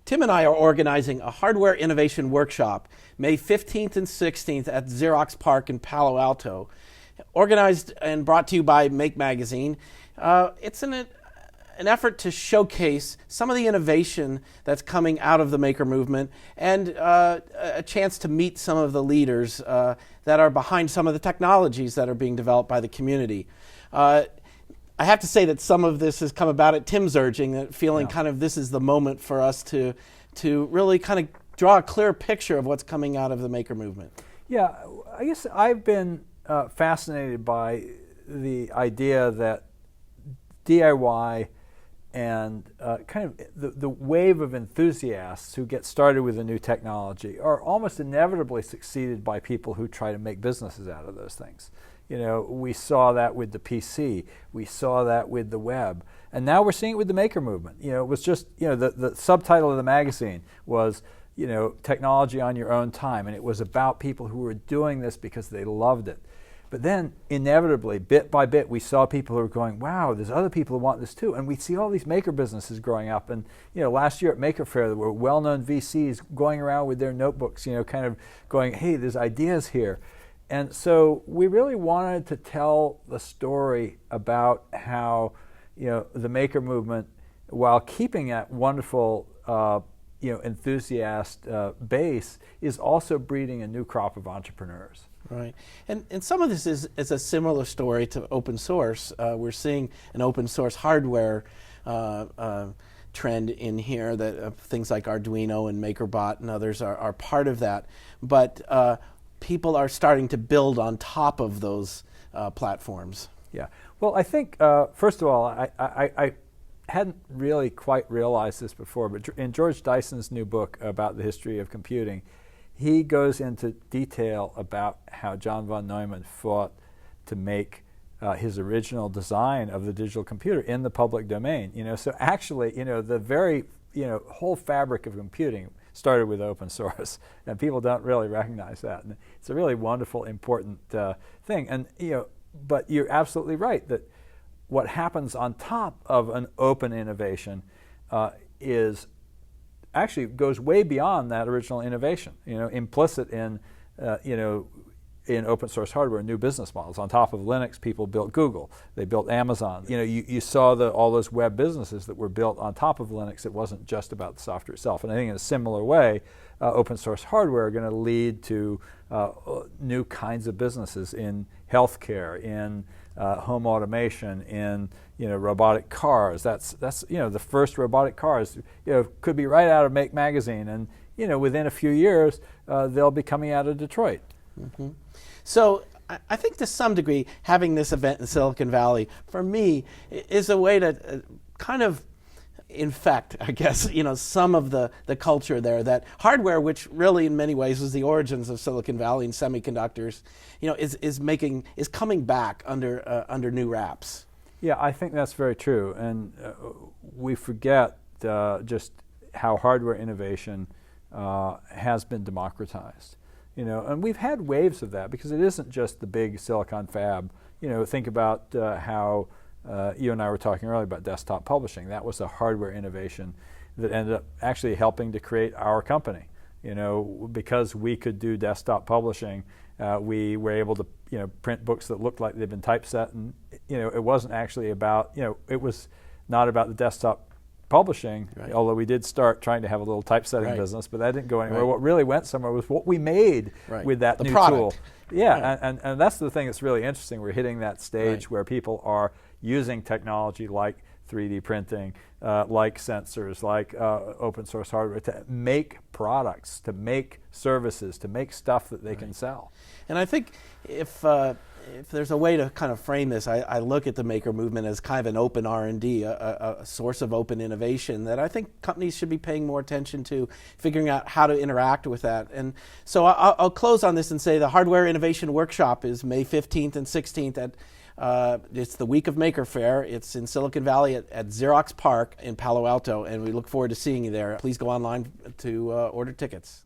Tim and I are organizing a hardware innovation workshop May 15th and 16th at Xerox PARC in Palo Alto. Organized and brought to you by Make Magazine. It's an effort to showcase some of the innovation that's coming out of the maker movement and a chance to meet some of the leaders that are behind some of the technologies that are being developed by the community. I have to say that some of this has come about at Tim's urging, that feeling kind of this is the moment for us to really kind of draw a clear picture of what's coming out of the maker movement. Yeah, I guess I've been fascinated by the idea that DIY and kind of the wave of enthusiasts who get started with a new technology are almost inevitably succeeded by people who try to make businesses out of those things. You know, we saw that with the PC, we saw that with the web, and now we're seeing it with the maker movement. You know, it was just, you know, the subtitle of the magazine was, you know, technology on your own time, and it was about people who were doing this because they loved it. But then, inevitably, bit by bit, we saw people who were going, wow, there's other people who want this too. And we see all these maker businesses growing up. And, you know, last year at Maker Faire, there were well-known VCs going around with their notebooks, you know, kind of going, hey, there's ideas here. And so we really wanted to tell the story about how, you know, the maker movement, while keeping that wonderful, you know, enthusiast base, is also breeding a new crop of entrepreneurs. Right, and some of this is a similar story to open source. We're seeing an open source hardware trend in here that things like Arduino and MakerBot and others are part of that. But people are starting to build on top of those platforms. Yeah. Well, I think first of all, I hadn't really quite realized this before, but in George Dyson's new book about the history of computing, he goes into detail about how John von Neumann fought to make his original design of the digital computer in the public domain. You know, so actually, you know, the very, you know, whole fabric of computing started with open source, and people don't really recognize that. And it's a really wonderful, important thing. And you know, but you're absolutely right that what happens on top of an open innovation is actually goes way beyond that original innovation. You know, implicit in you know, in open source hardware, new business models. On top of Linux, people built Google, they built Amazon. You know, you saw all those web businesses that were built on top of Linux. It wasn't just about the software itself. And I think in a similar way, open source hardware are going to lead to new kinds of businesses in healthcare, in home automation, in, you know, robotic cars. That's you know, the first robotic cars, you know, could be right out of Make Magazine, and you know, within a few years they'll be coming out of Detroit. Mm-hmm. So I think to some degree having this event in Silicon Valley for me is a way to kind of infect, I guess, you know, some of the culture there. That hardware, which really in many ways was the origins of Silicon Valley and semiconductors, you know, is coming back under new wraps. Yeah, I think that's very true, and we forget just how hardware innovation has been democratized. You know, and we've had waves of that because it isn't just the big silicon fab. You know, think about how you and I were talking earlier about desktop publishing. That was a hardware innovation that ended up actually helping to create our company. You know, because we could do desktop publishing, we were able to, you know, print books that looked like they'd been typeset, and you know, it wasn't actually about, you know, it was not about the desktop publishing, right, although we did start trying to have a little typesetting right, business, but that didn't go anywhere. Right. What really went somewhere was what we made right, with that the new product tool. Yeah, right, and that's the thing that's really interesting. We're hitting that stage right, where people are using technology like 3D printing, like sensors, like open source hardware to make products, to make services, to make stuff that they right, can sell. And I think if there's a way to kind of frame this, I look at the maker movement as kind of an open R&D, a source of open innovation that I think companies should be paying more attention to, figuring out how to interact with that. And so I'll close on this and say the Hardware Innovation Workshop is May 15th and 16th at it's the week of Maker Faire. It's in Silicon Valley at Xerox PARC in Palo Alto, and we look forward to seeing you there. Please go online to order tickets.